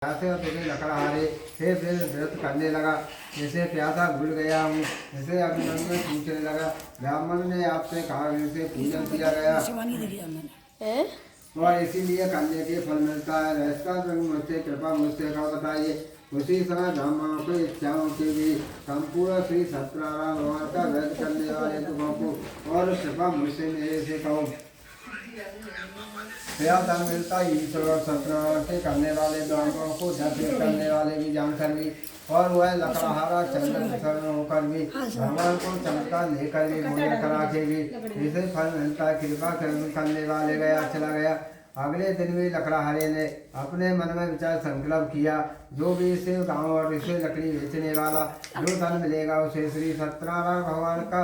प्यासे और तुझे लकड़हारे हे फिर व्रत करने लगा। जैसे प्यासा भूल गया हूँ, जैसे अभिनंदन में पूछने लगा। ब्राह्मण ने आपसे कहा, जैसे पूजन किया गया और इसीलिए करने के फल मिलता है। रहता मुझसे कृपा मुझसे कहो बताइए। उसी समय ब्राह्मणों को इच्छाओं की भी संपूर्ण श्री सत्यनारायण भगवान का व्रत करने वाले दुखों को और कृपा मुझसे मेरे से कहो। धन मिलता ईश्वर और सत्यनारायण के करने वाले ब्राह्मणों को धर्म करने वाले भी जानकर भी और वह लकड़हारा चंद्र शरण होकर भी भगवान को चमत्कार लेकर भी पूजा करा के भी इसे फल मिलता है। कृपा करने वाले गया चला गया। अगले दिन भी लकड़हारे ने अपने मन में विचार संकल्प किया, जो भी इसे गांव और इसे लकड़ी बेचने वाला जो धन मिलेगा उसे श्री सत्यनारायण भगवान का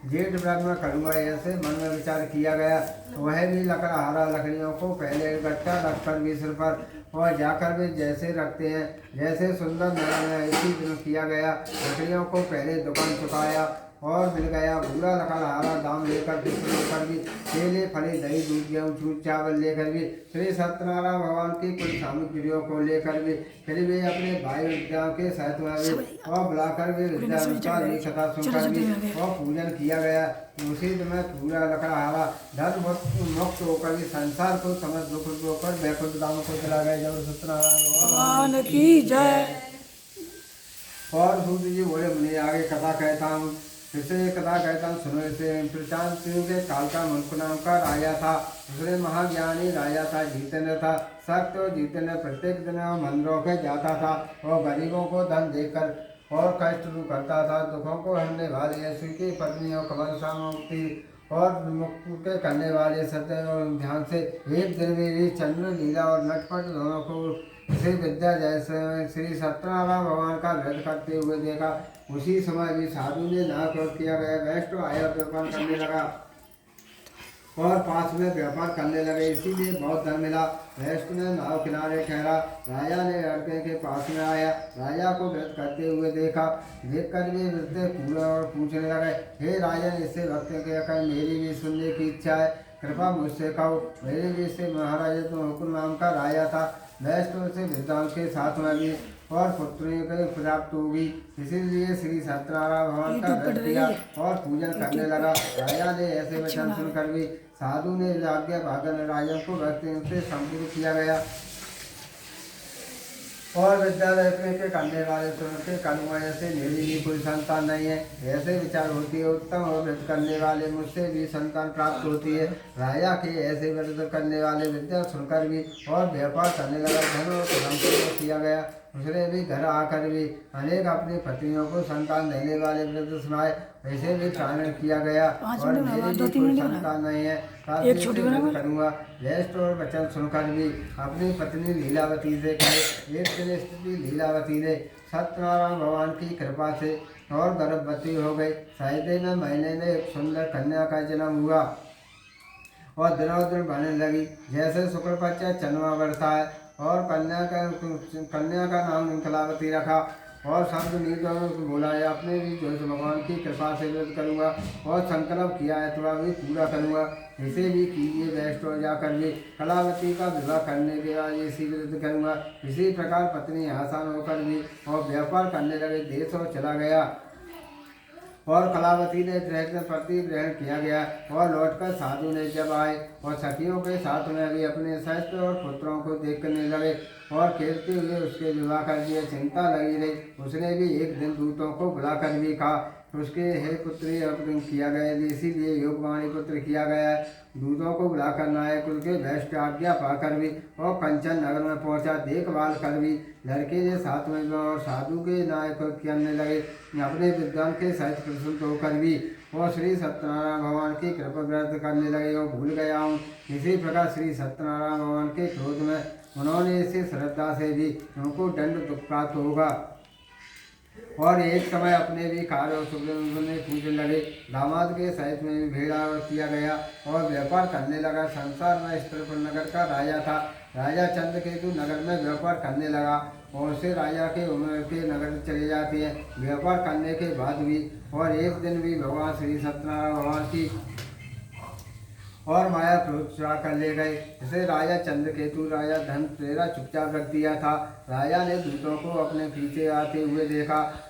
जेठ व्रत में करूँगा। ऐसे मन में विचार किया गया। वह भी लकड़हारा लकड़ियों को पहले इकट्ठा रखकर भी सिर पर और जाकर भी जैसे रखते हैं जैसे सुंदर नगर में इसी दिन किया गया। लकड़ियों को पहले दुकान चुकाया और मिल गया। पूरा लकड़हारा दाम लेकर भी केले फली दही दूध गेहूँ छूट चावल लेकर भी श्री सत्यनारायण भगवान की कुछ सामग्रियों को लेकर भी फिर भी अपने भाई विद्या के साथ में भी और बुलाकर भी विद्या की कथा सुनकर भी और पूजन किया गया। उसी में पूरा लकड़हारा धन मुक्त होकर भी संसार को समझ दुख होकर वैकुंठ धाम को चला गया। जब सत्यनारायण भगवान की जय। और सूर्य जी बोले, मुझे आगे कथा कहता हूँ। इसे कथा कहता हूँ, सुनो इसे। प्रशांत के काल का मुल्क नाम का राजा था। दूसरे महाज्ञानी राजा था, जितेंद्र था। सत्य और जितेंद्र प्रत्येक दिन मंदिरों के जाता था और गरीबों को धन देकर और कष्ट दूर करता था। दुखों को हरने वाले यशु की पत्नी और कमल मुक्ति और मुक्त के करने वाले सत्य और ध्यान से एक दिन भी चंद्र लीला और नटपट दोनों को श्री विद्या जैसे श्री सत्यनारायण भगवान का व्रत करते हुए देखा। उसी समय भी साधु ने नाक किया गया। वैष्णव आया व्यापार करने लगा और पास में व्यापार करने लगे, इसीलिए बहुत धन मिला। वैष्णव ने नाव किनारे ठहरा। राजा ने लड़के के पास में आया, राजा को व्रत करते हुए देखा। देखकर भी वृद्ध पूरा और पूछने लगे, हे राजन, इससे भक्त के कर मेरी भी सुनने की इच्छा है, कृपा मुझसे कहो। मेरे भी से महाराज तो हुकुम नाम का राजा था। वैष्णव से विद्वान के साथ में भी और पुत्रियों को प्राप्त होगी, इसीलिए श्री सत्यनारायण भगवान का व्रत किया और पूजन करने लगा। राजा ने ऐसे वचन सुनकर भी साधु ने आज्ञा भागन राजा को भक्ति से संपूर्ण किया गया और विद्यालय के करने वाले सुनते करूँगा, ऐसे मेरी भी कोई संतान नहीं है। ऐसे विचार होती है, उत्तम और व्रत करने वाले मुझसे भी संतान प्राप्त होती है। राजा के ऐसे व्रत करने वाले विद्या सुनकर भी और व्यापार करने लगा। धन और धर्म किया गया। दूसरे भी घर आकर भी अनेक अपनी पत्नियों को संतान देने वाले व्रत सुनाए। ऐसे भी प्रारण किया गया और मेरी भी कोई संतान नहीं है, करूँगा। ज्येष्ठ और वचन सुनकर भी अपनी पत्नी लीलावती से कहे। एक दिन स्थिति लीलावती ने सत्यनारायण भगवान की कृपा से और गर्भवती हो गई। शायद में महीने में एक सुंदर कन्या का जन्म हुआ और दिनों दिन बढ़ने लगी। जैसे शुक्ल पक्ष चंद्रमा बढ़ता है और कन्या का नाम निकलावती रखा और शब्द नीति बोला है, अपने भी जो भगवान की कृपा से व्रत करूँगा और संकल्प किया है तो भी पूरा करूँगा। इसे भी कीजिए। वैष्णव जाकर भी कलावती का विवाह करने के बाद इसी व्रत करूँगा। इसी प्रकार पत्नी आसान होकर भी और व्यापार करने लगे। देश और चला गया और कलावती ने प्रति ग्रहण किया गया और लौटकर साधु ने जब आए और सखियों के साथ में भी अपने शस्त्र और पुत्रों को देखने लगे और खेलते हुए उसके विवाह कर दिए। चिंता लगी रही। उसने भी एक दिन दूतों को बुलाकर भी कहा, उसके हे पुत्री अपने किया गया, इसीलिए योगवाणी पुत्र किया गया है। दूतों को बुलाकर नायक उनके वैष्णव आज्ञा पाकर भी और कंचन नगर में पहुंचा। देखभाल कर भी लड़के के साथ में और साधु के नायक करने लगे। अपने विद्वान के सहित प्रसन्न होकर भी और श्री सत्यनारायण भगवान की कृपा व्रत करने लगे और भूल गया हूँ। इसी प्रकार श्री सत्यनारायण भगवान के क्रोध में उन्होंने इसे श्रद्धा से भी उनको दंड प्राप्त होगा। और एक समय अपने भी कार्य और सुखने पूछने लगे। दामाद के सहित में भी भेड़ा किया गया और व्यापार करने लगा। संसार में स्त्रपुर नगर का राजा था। राजा चंद्रकेतु नगर में व्यापार करने लगा और से राजा के उम्र के नगर चले जाते हैं व्यापार करने के बाद भी। और एक दिन भी भगवान श्री सत्यनारायण भगवान की और माया क्रोध चुरा कर ले गए। इसे राजा चंद्रकेतु राजा धन प्रेरा चुपचाप रख दिया था। राजा ने दूतों को अपने पीछे आते हुए देखा